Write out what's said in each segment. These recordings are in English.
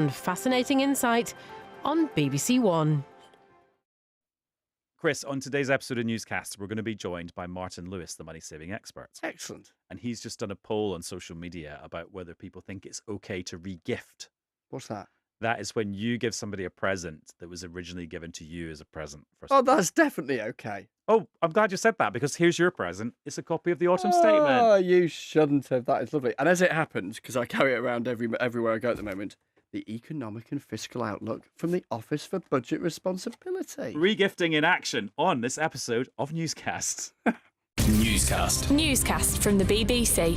and fascinating insight on BBC One. Chris, on today's episode of Newscast, we're going to be joined by Martin Lewis, the money-saving expert. Excellent. And he's just done a poll on social media about whether people think it's okay to re-gift. What's that? That is when you give somebody a present that was originally given to you as a present. Oh, that's definitely okay. Oh, I'm glad you said that, because here's your present. It's a copy of the Autumn Statement. Oh, you shouldn't have. That is lovely. And as it happens, because I carry it around everywhere I go at the moment, the Economic and Fiscal Outlook from the Office for Budget Responsibility. Re-gifting in action on this episode of Newscast. Newscast from the BBC.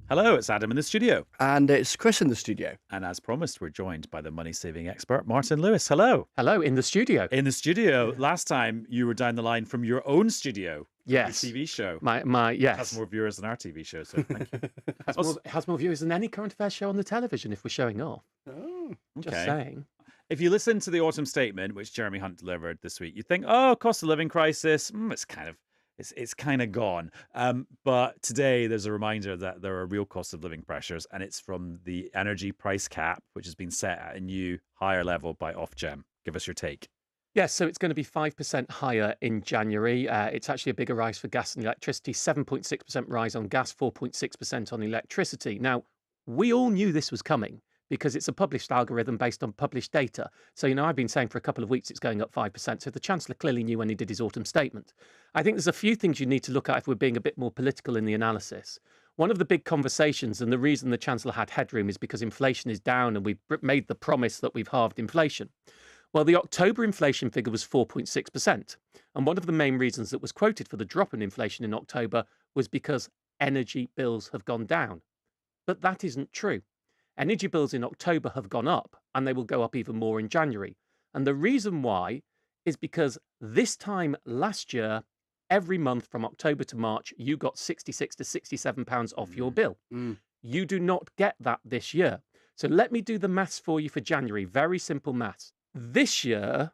Hello, it's Adam in the studio. And it's Chris in the studio. And as promised, we're joined by the money-saving expert, Martin Lewis. Hello. Hello, in the studio. In the studio. Last time you were down the line from your own studio. Yes. The TV show. Yes. It has more viewers than our TV show, so thank you. It has more viewers than any current affairs show on the television if we're showing off. Oh, Just saying. If you listen to the Autumn Statement, which Jeremy Hunt delivered this week, you think, oh, cost of living crisis, it's kind of gone. But today there's a reminder that there are real cost of living pressures, and it's from the energy price cap, which has been set at a new higher level by Ofgem. Give us your take. Yes, so it's going to be 5% higher in January. It's actually a bigger rise for gas and electricity, 7.6% rise on gas, 4.6% on electricity. Now, we all knew this was coming because it's a published algorithm based on published data. So, I've been saying for a couple of weeks it's going up 5%. So the Chancellor clearly knew when he did his autumn statement. I think there's a few things you need to look at if we're being a bit more political in the analysis. One of the big conversations, and the reason the Chancellor had headroom, is because inflation is down and we've made the promise that we've halved inflation. Well, the October inflation figure was 4.6%. And one of the main reasons that was quoted for the drop in inflation in October was because energy bills have gone down. But that isn't true. Energy bills in October have gone up, and they will go up even more in January. And the reason why is because this time last year, every month from October to March, you got £66 to £67 off your bill. You do not get that this year. So let me do the maths for you for January. Very simple maths. This year,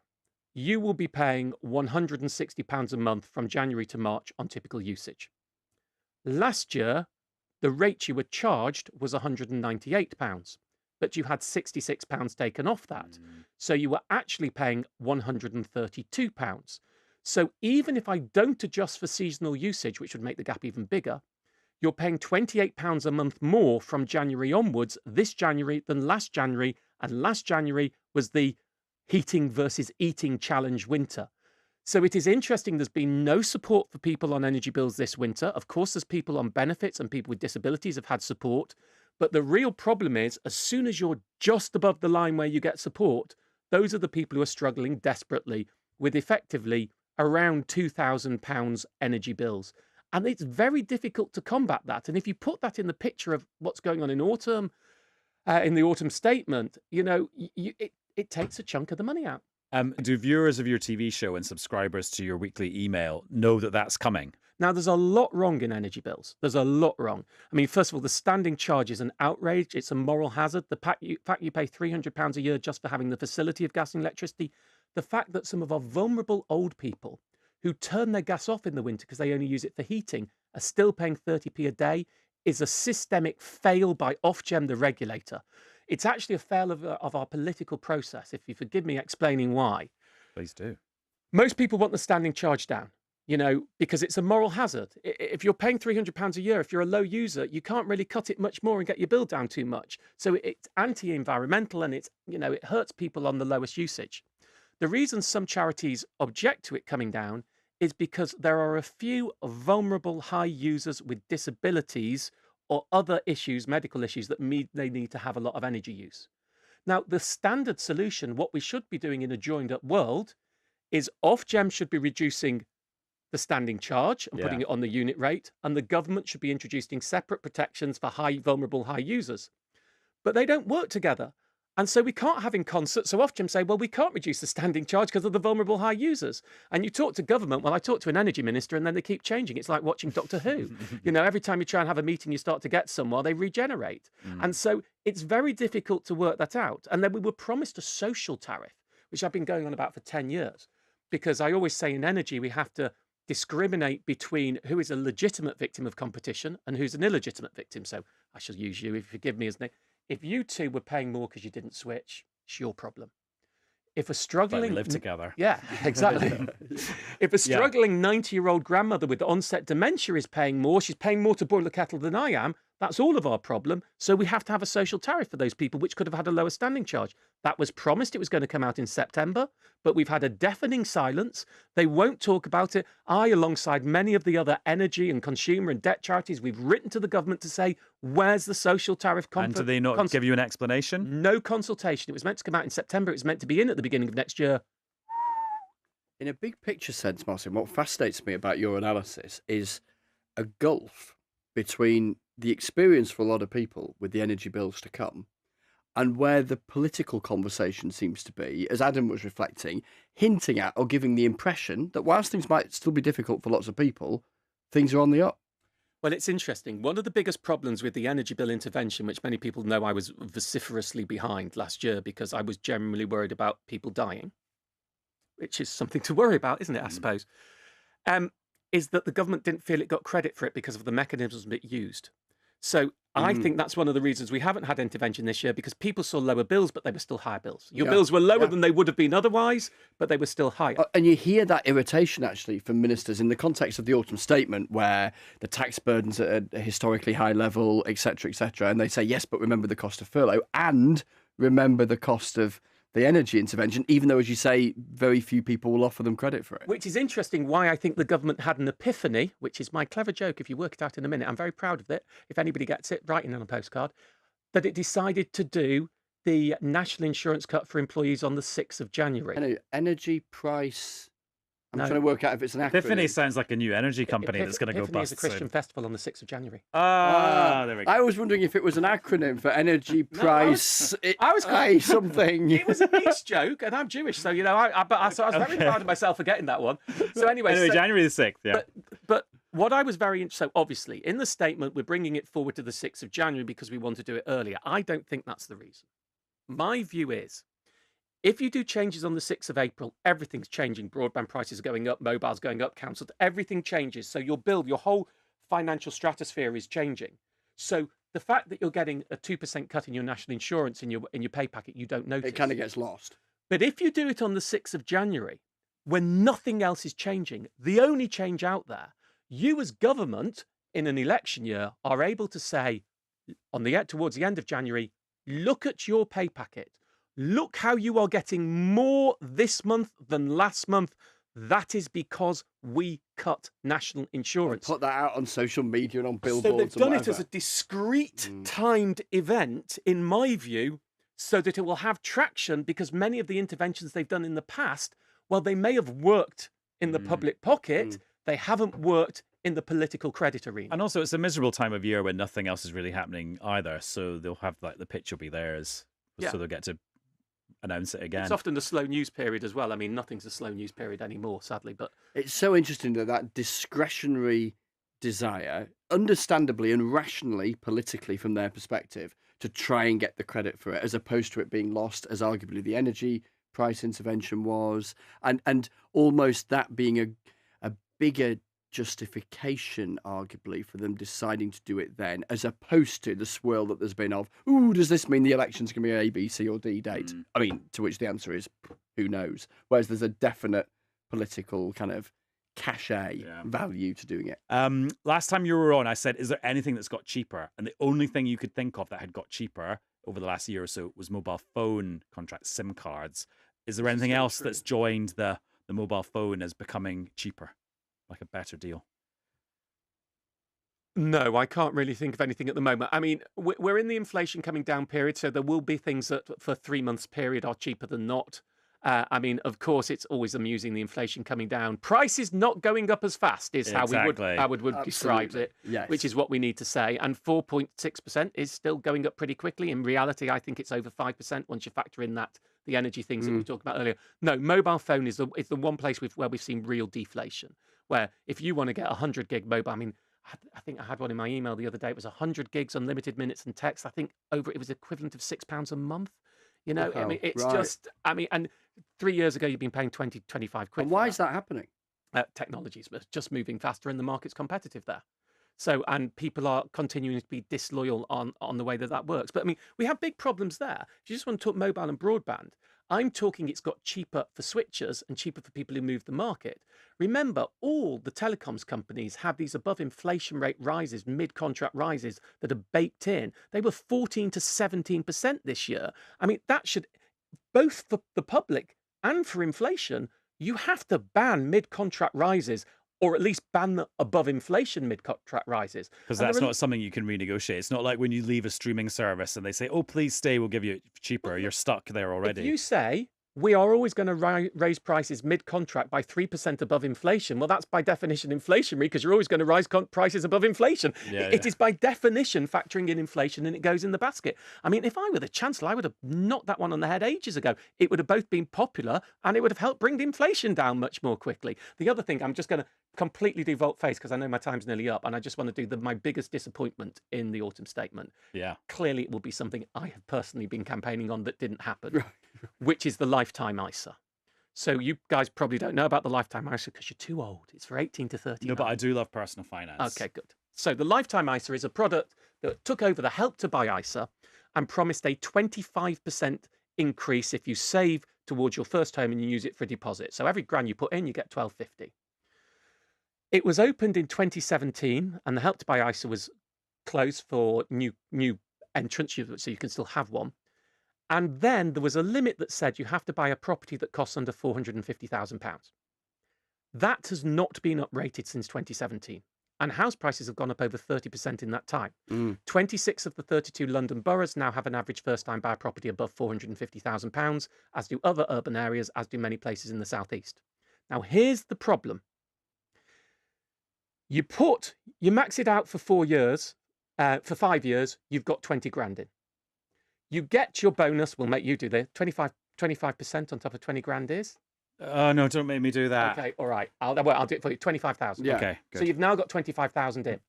you will be paying £160 a month from January to March on typical usage. Last year, the rate you were charged was £198, but you had £66 taken off that. So you were actually paying £132. So even if I don't adjust for seasonal usage, which would make the gap even bigger, you're paying £28 a month more from January onwards this January than last January. And last January was the heating versus eating challenge winter. So it is interesting there's been no support for people on energy bills this winter. Of course, there's people on benefits and people with disabilities have had support. But the real problem is, as soon as you're just above the line where you get support, those are the people who are struggling desperately with effectively around £2,000 energy bills. And it's very difficult to combat that. And if you put that in the picture of what's going on in autumn, in the autumn statement, it takes a chunk of the money out. Do viewers of your TV show and subscribers to your weekly email know that that's coming? Now, there's a lot wrong in energy bills. There's a lot wrong. I mean, first of all, the standing charge is an outrage. It's a moral hazard. The fact you pay £300 a year just for having the facility of gas and electricity. The fact that some of our vulnerable old people who turn their gas off in the winter because they only use it for heating are still paying 30p a day is a systemic fail by Ofgem, the regulator. It's actually a fail of our political process, if you forgive me explaining why. Please do. Most people want the standing charge down, because it's a moral hazard. If you're paying £300 a year, if you're a low user, you can't really cut it much more and get your bill down too much. So it's anti-environmental and it hurts people on the lowest usage. The reason some charities object to it coming down is because there are a few vulnerable high users with disabilities or other issues, medical issues, that they need to have a lot of energy use. Now, the standard solution, what we should be doing in a joined-up world, is Ofgem should be reducing the standing charge and putting it on the unit rate, and the government should be introducing separate protections for vulnerable high users. But they don't work together. And so we can't have in concert. So Ofgem say, well, we can't reduce the standing charge because of the vulnerable high users. And you talk to government. Well, I talk to an energy minister and then they keep changing. It's like watching Doctor Who. Every time you try and have a meeting, you start to get somewhere, they regenerate. And so it's very difficult to work that out. And then we were promised a social tariff, which I've been going on about for 10 years. Because I always say in energy, we have to discriminate between who is a legitimate victim of competition and who's an illegitimate victim. So I shall use you, if you forgive me as name. If you two were paying more because you didn't switch, it's your problem. If a Like we struggling live together. Yeah, exactly. If a struggling 90-year-old grandmother with onset dementia is paying more, she's paying more to boil the kettle than I am. That's all of our problem. So we have to have a social tariff for those people, which could have had a lower standing charge. That was promised. It was going to come out in September, but we've had a deafening silence. They won't talk about it. I, alongside many of the other energy and consumer and debt charities, we've written to the government to say, where's the social tariff? And do they not give you an explanation? No consultation. It was meant to come out in September. It was meant to be in at the beginning of next year. In a big picture sense, Martin, what fascinates me about your analysis is a gulf between the experience for a lot of people with the energy bills to come and where the political conversation seems to be, as Adam was reflecting, hinting at or giving the impression that whilst things might still be difficult for lots of people, things are on the up. Well, it's interesting. One of the biggest problems with the energy bill intervention, which many people know I was vociferously behind last year because I was generally worried about people dying, which is something to worry about, isn't it, I suppose, is that the government didn't feel it got credit for it because of the mechanisms it used. So I think that's one of the reasons we haven't had intervention this year, because people saw lower bills, but they were still higher bills. Your bills were lower than they would have been otherwise, but they were still higher. And you hear that irritation, actually, from ministers in the context of the autumn statement, where the tax burden's at a historically high level, etc., and they say, yes, but remember the cost of furlough and remember the cost of the energy intervention, even though, as you say, very few people will offer them credit for it. Which is interesting, why I think the government had an epiphany, which is my clever joke, if you work it out in a minute. I'm very proud of it. If anybody gets it, write it on a postcard. That it decided to do the national insurance cut for employees on the 6th of January. I know, energy price... I'm No. trying to work out if it's an acronym. Epiphany sounds like a new energy company that's going to go Epiphany bust is a Christian soon. festival on the 6th of January. There we go. I was wondering if it was an acronym for energy price. I was quite- something. It was a nice joke, and I'm Jewish, so, you know, so I was very proud of myself for getting that one. So anyway, January the 6th, yeah. But what I was very interested, so obviously in the statement, we're bringing it forward to the 6th of January because we want to do it earlier. I don't think that's the reason. My view is, if you do changes on the 6th of April, everything's changing. Broadband prices are going up, mobile's going up, council, everything changes. So your bill, your whole financial stratosphere is changing. So the fact that you're getting a 2% cut in your national insurance in your pay packet, you don't notice. It kind of gets lost. But if you do it on the 6th of January, when nothing else is changing, the only change out there, you as government in an election year are able to say towards the end of January, look at your pay packet. Look how you are getting more this month than last month. That is because we cut national insurance. Put that out on social media and on billboards. So they've done and it as a discrete, timed event, in my view, so that it will have traction, because many of the interventions they've done in the past, while they may have worked in the public pocket, they haven't worked in the political credit arena. And also, it's a miserable time of year when nothing else is really happening either. So they'll have, like, the pitch will be theirs. So they'll get to announce it again. It's often the slow news period as well. I mean, nothing's a slow news period anymore, sadly. But it's so interesting that discretionary desire, understandably and rationally, politically from their perspective, to try and get the credit for it, as opposed to it being lost, as arguably the energy price intervention was, and almost that being a bigger justification, arguably, for them deciding to do it then, as opposed to the swirl that there's been of, does this mean the election's going to be an A, B, C or D date? I mean, to which the answer is, who knows? Whereas there's a definite political kind of cachet value to doing it. Last time you were on, I said, is there anything that's got cheaper? And the only thing you could think of that had got cheaper over the last year or so was mobile phone contracts, SIM cards. Is there anything else that's joined the mobile phone as becoming cheaper? Like a better deal? No, I can't really think of anything at the moment. I mean, we're in the inflation coming down period, so there will be things that for 3 months period are cheaper than not. I mean, of course, it's always amusing, the inflation coming down. Prices not going up as fast is how Wood describes it, which is what we need to say. And 4.6% is still going up pretty quickly. In reality, I think it's over 5% once you factor in that the energy things that we talked about earlier. No, mobile phone is the one place where we've seen real deflation, where if you want to get 100 gig mobile, I mean, I think I had one in my email the other day. It was 100 gigs unlimited minutes and text. I think it was equivalent of £6 a month. You know, I mean, it's just, I mean, and 3 years ago, you've been paying 20, 25 quid. And why is that happening? technologies, but just moving faster, and the market's competitive there. So, and people are continuing to be disloyal on the way that works. But I mean, we have big problems there. If you just want to talk mobile and broadband, I'm talking it's got cheaper for switchers and cheaper for people who move the market. Remember, all the telecoms companies have these above inflation rate rises, mid-contract rises that are baked in. They were 14 to 17% this year. I mean, that should, both for the public and for inflation, you have to ban mid-contract rises, or at least ban the above inflation mid-contract rises. Because that's not something you can renegotiate. It's not like when you leave a streaming service and they say, oh, please stay, we'll give you it cheaper. You're stuck there already. If you say, we are always going to raise prices mid-contract by 3% above inflation, well, that's by definition inflationary, because you're always going to rise prices above inflation. It is by definition factoring in inflation, and it goes in the basket. I mean, if I were the Chancellor, I would have knocked that one on the head ages ago. It would have both been popular, and it would have helped bring the inflation down much more quickly. The other thing, I'm just going to completely do volte-face because I know my time's nearly up, and I just want to do my biggest disappointment in the autumn statement. Yeah. Clearly, it will be something I have personally been campaigning on that didn't happen, which is the lifetime ISA. So you guys probably don't know about the lifetime ISA because you're too old. It's for 18 to 39. No, but I do love personal finance. Okay, good. So the lifetime ISA is a product that took over the Help to Buy ISA and promised a 25% increase if you save towards your first home and you use it for a deposit. So every grand you put in, you get $12.50. It was opened in 2017, and the Help to Buy ISA was closed for new entrants, so you can still have one. And then there was a limit that said you have to buy a property that costs under £450,000. That has not been uprated since 2017. And house prices have gone up over 30% in that time. 26 of the 32 London boroughs now have an average first-time buyer property above £450,000, as do other urban areas, as do many places in the southeast. Now, here's the problem. You max it out for 4 years, for 5 years, you've got 20 grand in. You get your bonus, we'll make you do the 25% on top of 20 grand is? Oh, no, don't make me do that. Okay, all right. I'll do it for you. 25,000. Yeah. Okay, good. So you've now got 25,000 in.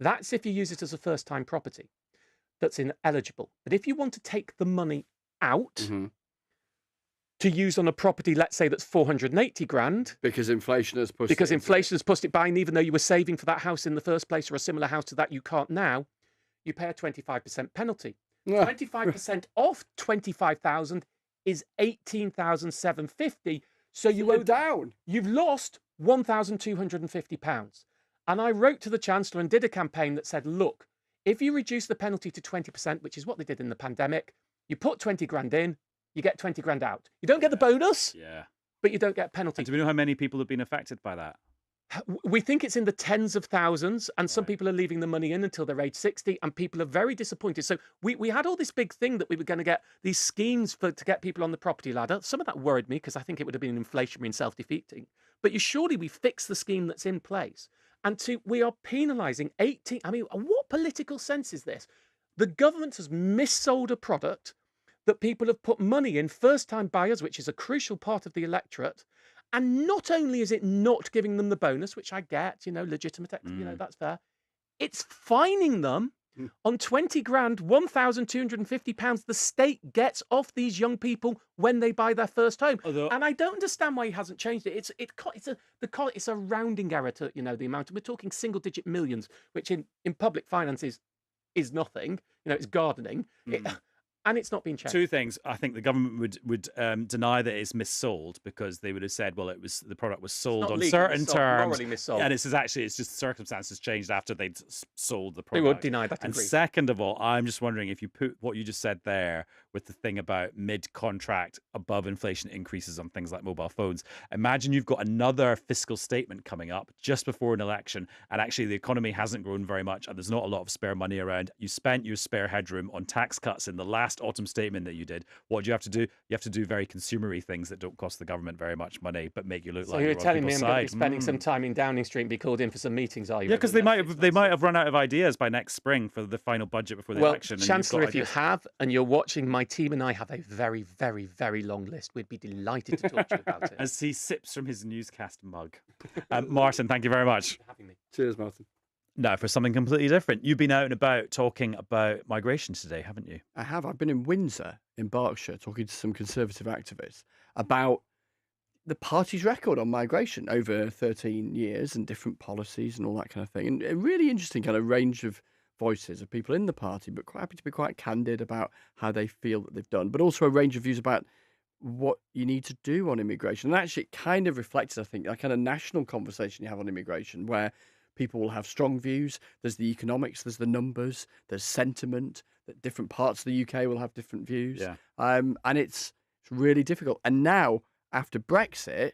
That's if you use it as a first-time property that's ineligible. But if you want to take the money out to use on a property, let's say that's 480 grand. Because inflation has pushed it by, and even though you were saving for that house in the first place or a similar house to that you can't now, you pay a 25% penalty. 25% off 25,000 is 18,750. So you owe down. You've lost £1,250. And I wrote to the Chancellor and did a campaign that said, look, if you reduce the penalty to 20%, which is what they did in the pandemic, you put 20 grand in, you get 20 grand out. You don't get the bonus, but you don't get a penalty. And do we know how many people have been affected by that? We think it's in the tens of thousands, and some people are leaving the money in until they're age 60, and people are very disappointed. So we had all this big thing that we were going to get these schemes to get people on the property ladder. Some of that worried me because I think it would have been inflationary and self-defeating. But surely we fix the scheme that's in place. And we are penalising 18. I mean, what political sense is this? The government has missold a product that people have put money in, first-time buyers, which is a crucial part of the electorate. And not only is it not giving them the bonus, which I get, legitimate, that's fair. It's fining them on 20 grand, £1,250 the state gets off these young people when they buy their first home. And I don't understand why he hasn't changed it. It's a rounding error to, the amount. We're talking single-digit millions, which in public finances is nothing. It's gardening. And it's not been changed. Two things. I think the government would deny that it's missold because they would have said, well, the product was sold on certain terms. Morally missold. And it's just circumstances changed after they'd sold the They product. would deny that. And second of all, I'm just wondering if you put what you just said there with the thing about mid-contract above inflation increases on things like mobile phones. Imagine you've got another fiscal statement coming up just before an election, and actually the economy hasn't grown very much, and there's not a lot of spare money around. You spent your spare headroom on tax cuts in the last autumn statement that you did. What do you have to do? You have to do very consumery things that don't cost the government very much money, but make you look like you're on telling me I'm people's going to be side. spending some time in Downing Street and be called in for some meetings, are you? Yeah, because they might have run out of ideas by next spring for the final budget before the election. Well, Chancellor, if you have and you're watching, my team and I have a very, very, very long list. We'd be delighted to talk to you about it. As he sips from his newscast mug. Martin, thank you very much. For having me. Cheers, Martin. Now, for something completely different, you've been out and about talking about migration today, haven't you? I have. I've been in Windsor in Berkshire talking to some Conservative activists about the party's record on migration over 13 years and different policies and all that kind of thing. And a really interesting kind of range of voices of people in the party, but quite happy to be quite candid about how they feel that they've done, but also a range of views about what you need to do on immigration. And actually, it kind of reflects, I think, that kind of national conversation you have on immigration, where people will have strong views. There's the economics, there's the numbers, there's sentiment, that different parts of the UK will have different views. Yeah. And it's really difficult. And now, after Brexit,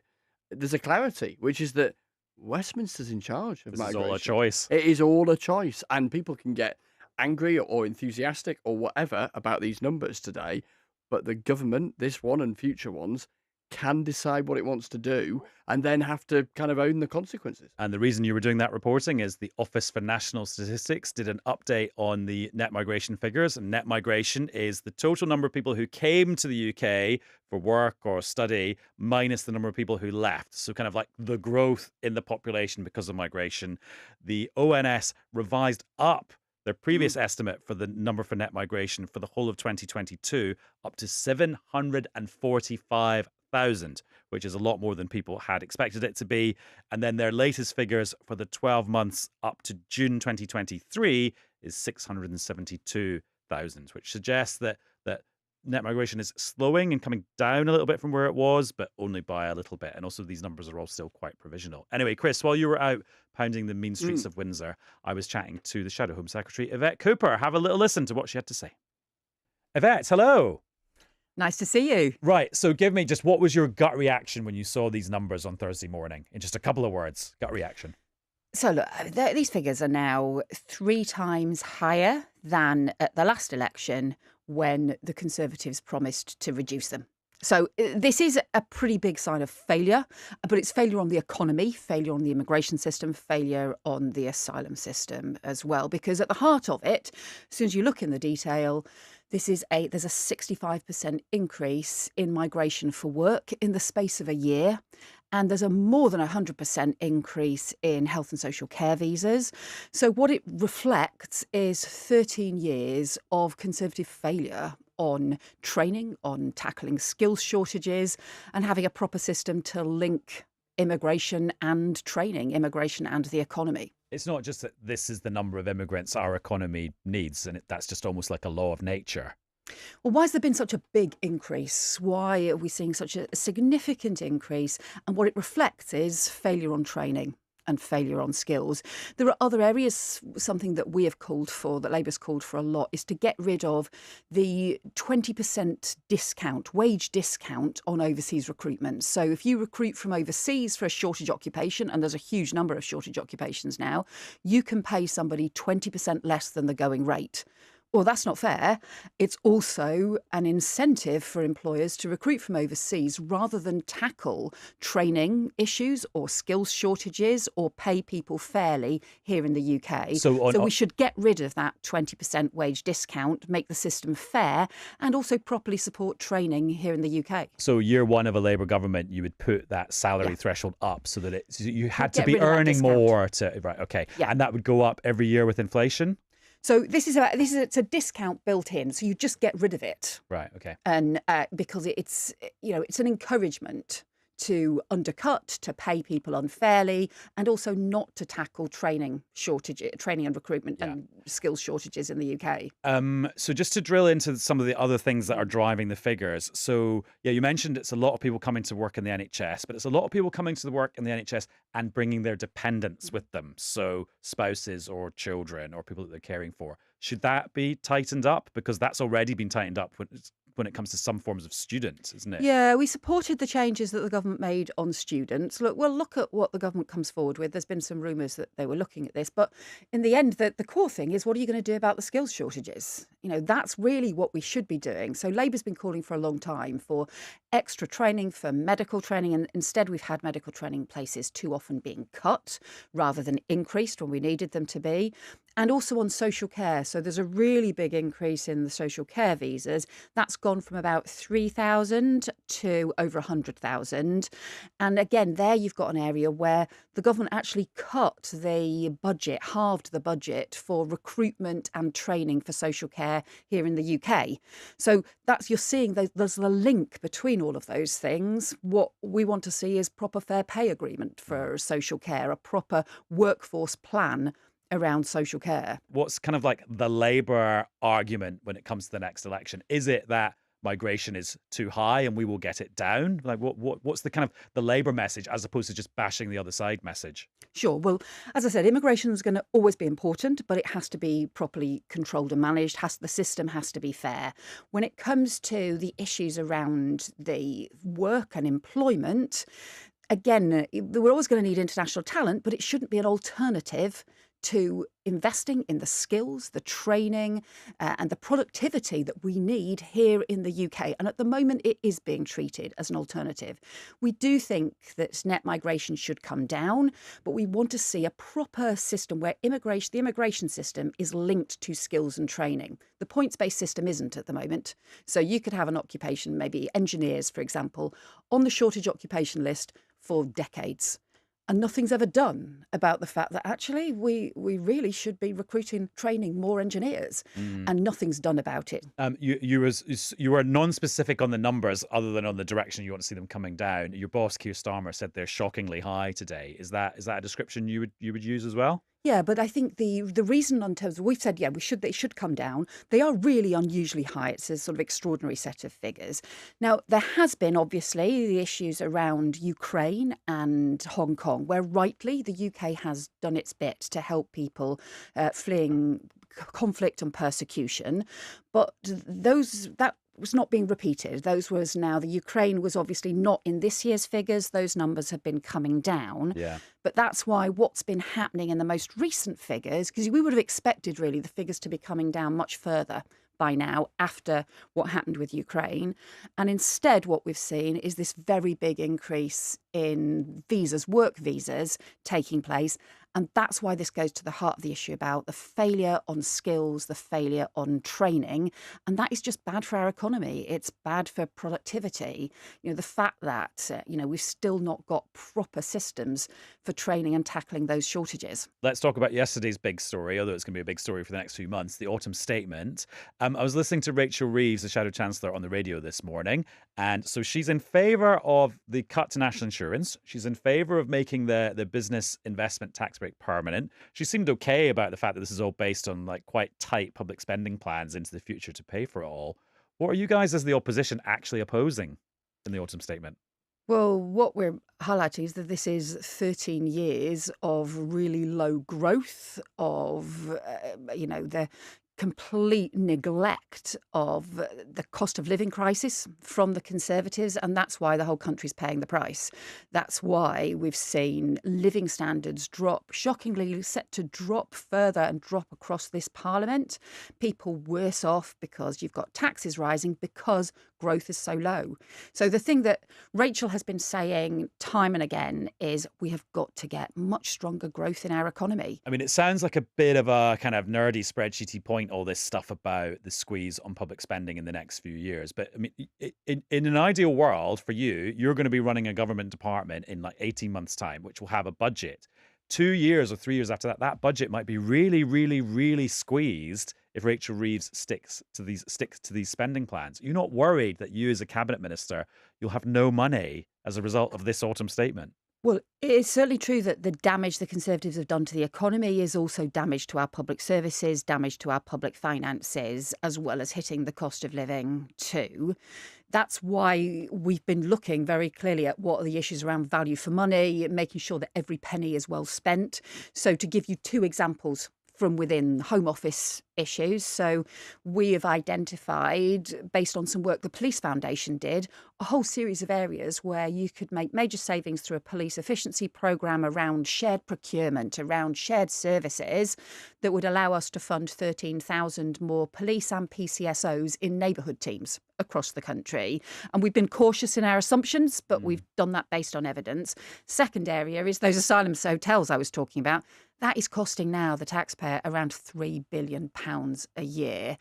there's a clarity, which is that Westminster's in charge of This is migration. all a choice. It is all a choice. And people can get angry or enthusiastic or whatever about these numbers today. But the government, this one and future ones, can decide what it wants to do and then have to kind of own the consequences. And the reason you were doing that reporting is the Office for National Statistics did an update on the net migration figures. And net migration is the total number of people who came to the UK for work or study minus the number of people who left. So kind of like the growth in the population because of migration. The ONS revised up their previous estimate for the number for net migration for the whole of 2022 up to 745,000, which is a lot more than people had expected it to be. And then their latest figures for the 12 months up to June 2023 is 672,000, which suggests that net migration is slowing and coming down a little bit from where it was, but only by a little bit. And also these numbers are all still quite provisional. Anyway, Chris, while you were out pounding the mean streets of Windsor, I was chatting to the Shadow Home Secretary, Yvette Cooper. Have a little listen to what she had to say. Yvette, hello. Nice to see you. Right. So give me just what was your gut reaction when you saw these numbers on Thursday morning? In just a couple of words, gut reaction. So look, these figures are now 3 times higher than at the last election when the Conservatives promised to reduce them. So this is a pretty big sign of failure, but it's failure on the economy, failure on the immigration system, failure on the asylum system as well, because at the heart of it, as soon as you look in the detail, there's a 65% increase in migration for work in the space of a year. And there's a more than 100% increase in health and social care visas. So what it reflects is 13 years of Conservative failure on training, on tackling skills shortages, and having a proper system to link immigration and training, immigration and the economy. It's not just that this is the number of immigrants our economy needs, and that's just almost like a law of nature. Well, why has there been such a big increase? Why are we seeing such a significant increase? And what it reflects is failure on training and failure on skills. There are other areas, something that we have called for, that Labour's called for a lot, is to get rid of the 20% discount, wage discount on overseas recruitment. So if you recruit from overseas for a shortage occupation, and there's a huge number of shortage occupations now, you can pay somebody 20% less than the going rate. Well, that's not fair. It's also an incentive for employers to recruit from overseas rather than tackle training issues or skills shortages or pay people fairly here in the UK. So we should get rid of that 20% wage discount, make the system fair, and also properly support training here in the UK. So year one of a Labour government, you would put that salary threshold up so that you had to Get be rid of that earning discount. more to, right, okay. Yeah. And that would go up every year with inflation? So it's a discount built in, so you just get rid of it, Right, okay. and because it's an encouragement to undercut, to pay people unfairly, and also not to tackle training and recruitment and skills shortages in the UK. So just to drill into some of the other things that are driving the figures. So yeah, you mentioned it's a lot of people coming to work in the NHS, but it's a lot of people coming to the work in the NHS and bringing their dependents with them. So spouses or children or people that they're caring for. Should that be tightened up? Because that's already been tightened up when it comes to some forms of students, isn't it? Yeah, we supported the changes that the government made on students. We'll look at what the government comes forward with. There's been some rumours that they were looking at this. But in the end, the core thing is, what are you going to do about the skills shortages? That's really what we should be doing. So Labour's been calling for a long time for extra training, for medical training. And instead, we've had medical training places too often being cut rather than increased when we needed them to be. and also on social care. So there's a really big increase in the social care visas. That's gone from about 3,000 to over 100,000. And again, there you've got an area where the government actually cut the budget, halved the budget for recruitment and training for social care here in the UK. So that's, you're seeing there's the link between all of those things. What we want to see is proper fair pay agreement for social care, a proper workforce plan around social care. What's kind of like the Labour argument when it comes to the next election? Is it that migration is too high and we will get it down? Like what's the kind of the Labour message as opposed to just bashing the other side message? Sure. Well, as I said, immigration is going to always be important, but it has to be properly controlled and managed. The system has to be fair. When it comes to the issues around the work and employment, again, we're always going to need international talent, but it shouldn't be an alternative to investing in the skills, the training and the productivity that we need here in the UK. And at the moment, it is being treated as an alternative. We do think that net migration should come down, but we want to see a proper system where the immigration system is linked to skills and training. The points-based system isn't at the moment. So you could have an occupation, maybe engineers, for example, on the shortage occupation list for decades. And nothing's ever done about the fact that actually we really should be recruiting, training more engineers, and nothing's done about it. You were non-specific on the numbers, other than on the direction you want to see them coming down. Your boss Keir Starmer said they're shockingly high today. Is that a description you would use as well? Yeah, but I think the reason on terms of, we've said, yeah, they should come down. They are really unusually high. It's a sort of extraordinary set of figures. Now, there has been obviously the issues around Ukraine and Hong Kong, where rightly the UK has done its bit to help people fleeing conflict and persecution. But that was not being repeated. The Ukraine was obviously not in this year's figures. Those numbers have been coming down. Yeah. But that's why what's been happening in the most recent figures, because we would have expected really the figures to be coming down much further by now after what happened with Ukraine. And instead what we've seen is this very big increase in visas, work visas taking place. And that's why this goes to the heart of the issue about the failure on skills, the failure on training. And that is just bad for our economy. It's bad for productivity. The fact that, we've still not got proper systems for training and tackling those shortages. Let's talk about yesterday's big story, although it's going to be a big story for the next few months, the autumn statement. I was listening to Rachel Reeves, the Shadow Chancellor, on the radio this morning. And so she's in favour of the cut to national insurance. She's in favour of making the business investment tax break permanent. She seemed okay about the fact that this is all based on like quite tight public spending plans into the future to pay for it all. What are you guys as the opposition actually opposing in the autumn statement? Well, what we're highlighting is that this is 13 years of really low growth, of, the complete neglect of the cost of living crisis from the Conservatives, and that's why the whole country's paying the price. That's why we've seen living standards drop, shockingly set to drop further and drop across this Parliament. People worse off because you've got taxes rising because growth is so low. So the thing that Rachel has been saying time and again is we have got to get much stronger growth in our economy. I mean, it sounds like a bit of a kind of nerdy spreadsheety point, all this stuff about the squeeze on public spending in the next few years. But I mean, in an ideal world for you, you're going to be running a government department in like 18 months' time, which will have a budget. 2 years or 3 years after that, that budget might be really, really, really squeezed if Rachel Reeves sticks to these spending plans. You're not worried that you as a cabinet minister, you'll have no money as a result of this autumn statement? Well, it's certainly true that the damage the Conservatives have done to the economy is also damage to our public services, damage to our public finances, as well as hitting the cost of living too. That's why we've been looking very clearly at what are the issues around value for money, making sure that every penny is well spent. So to give you two examples from within Home Office issues. So we have identified, based on some work the Police Foundation did, a whole series of areas where you could make major savings through a police efficiency programme around shared procurement, around shared services that would allow us to fund 13,000 more police and PCSOs in neighbourhood teams across the country. And we've been cautious in our assumptions, but we've done that based on evidence. Second area is those asylum hotels I was talking about. That is costing now the taxpayer around £3 billion a year.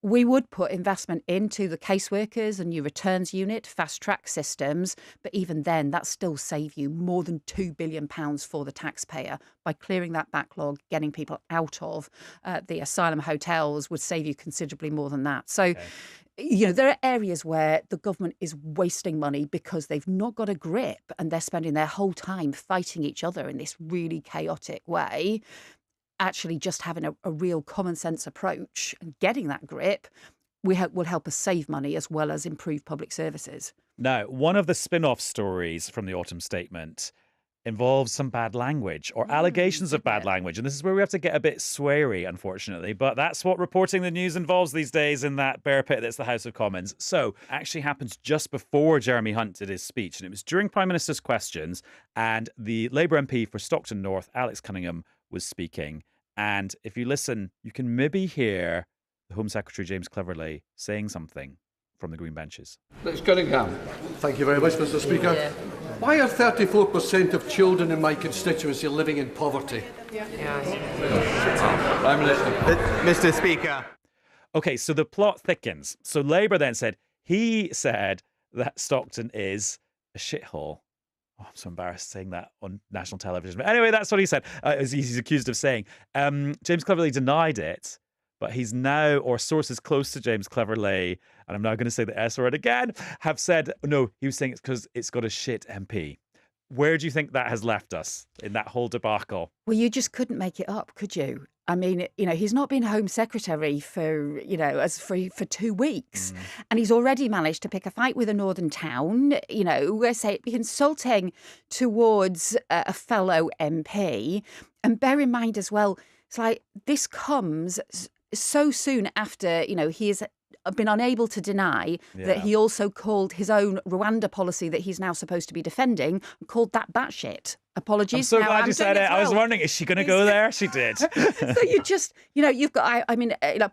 We would put investment into the caseworkers and new returns unit, fast track systems, but even then, that still save you more than £2 billion for the taxpayer by clearing that backlog, getting people out of the asylum hotels would save you considerably more than that. So, there are areas where the government is wasting money because they've not got a grip and they're spending their whole time fighting each other in this really chaotic way. Actually just having a real common sense approach and getting that grip will help us save money as well as improve public services. Now, one of the spin-off stories from the autumn statement involves some bad language or allegations of bad language. And this is where we have to get a bit sweary, unfortunately. But that's what reporting the news involves these days in that bear pit that's the House of Commons. So actually happened just before Jeremy Hunt did his speech. And it was during Prime Minister's questions. And the Labour MP for Stockton North, Alex Cunningham, was speaking. And if you listen, you can maybe hear the Home Secretary James Cleverly saying something from the Green benches. Alex Cunningham. Thank you very much, Mr. Speaker. Yeah. Why are 34% of children in my constituency living in poverty? Prime Minister. Mr. Speaker. Okay, so the plot thickens. So Labour then said, he said that Stockton is a shithole. Oh, I'm so embarrassed saying that on national television. But anyway, that's what he said. He's accused of saying. James Cleverly denied it, but he's now, or sources close to James Cleverly, and I'm now going to say the S word again, have said, no, he was saying it's because it's got a shit MP. Where do you think that has left us in that whole debacle? Well, you just couldn't make it up, could you? I mean, he's not been Home Secretary for 2 weeks. And he's already managed to pick a fight with a northern town, say insulting towards a fellow MP. And bear in mind as well, it's like this comes so soon after, he has been unable to deny that he also called his own Rwanda policy that he's now supposed to be defending, called that batshit. Apologies. I'm so glad you said it. I was wondering, is she going to go there? She did. So you just, you've got,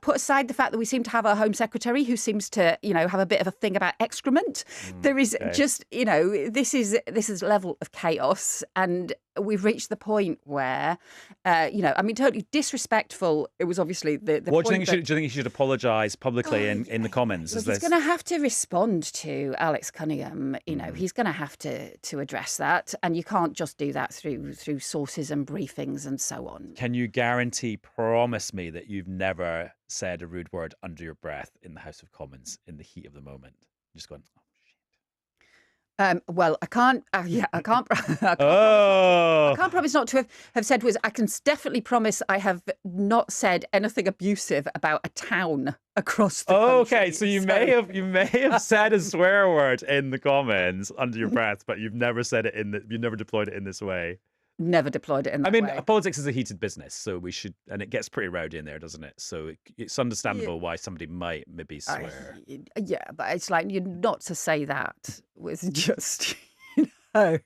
put aside the fact that we seem to have a Home Secretary who seems to, have a bit of a thing about excrement. There is just, this is level of chaos. And we've reached the point where, totally disrespectful. It was obviously the What point. Do you think he should apologise publicly in the Commons? Look, he's going to have to respond to Alex Cunningham. He's going to have to address that. And you can't just do that through sources and briefings and so on. Can you promise me that you've never said a rude word under your breath in the House of Commons in the heat of the moment? Just going, oh, shit. Well, I can't. I can't. I can't promise not to have said words. I can definitely promise I have not said anything abusive about a town across the country. Okay, so you may have said a swear word in the Commons under your breath, but you've never said it you've never deployed it in this way. Never deployed it in that way. Politics is a heated business, so we should, and it gets pretty rowdy in there, doesn't it? So it's understandable why somebody might maybe swear. But it's like you're not to say that with just. I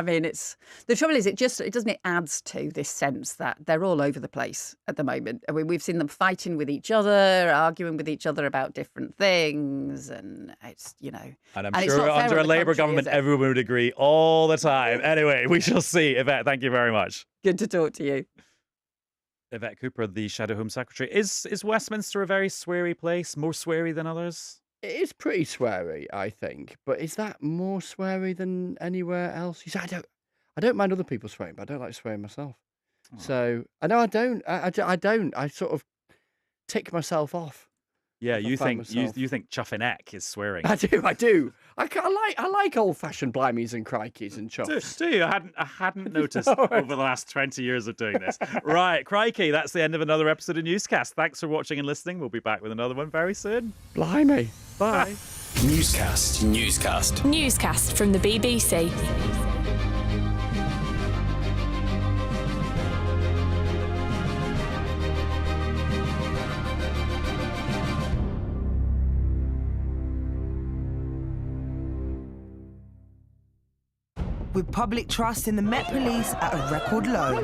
mean, the trouble is, it adds to this sense that they're all over the place at the moment. I mean, we've seen them fighting with each other, arguing with each other about different things, and it's And I'm sure under a Labour government, everyone would agree all the time. Anyway, we shall see. Yvette, thank you very much. Good to talk to you. Yvette Cooper, the Shadow Home Secretary. Is Westminster a very sweary place? More sweary than others? It is pretty sweary, I think, but is that more sweary than anywhere else? You say, I don't mind other people swearing, but I don't like swearing myself. Oh. So I know I don't. I don't. I sort of tick myself off. Yeah, you think chuffing eck is swearing. I do. I like old-fashioned blimeys and crikeys and chuffs. Do you? I hadn't noticed over the last 20 years of doing this. Right, crikey, that's the end of another episode of Newscast. Thanks for watching and listening. We'll be back with another one very soon. Blimey. Bye. Newscast from the BBC. With public trust in the Met Police at a record low.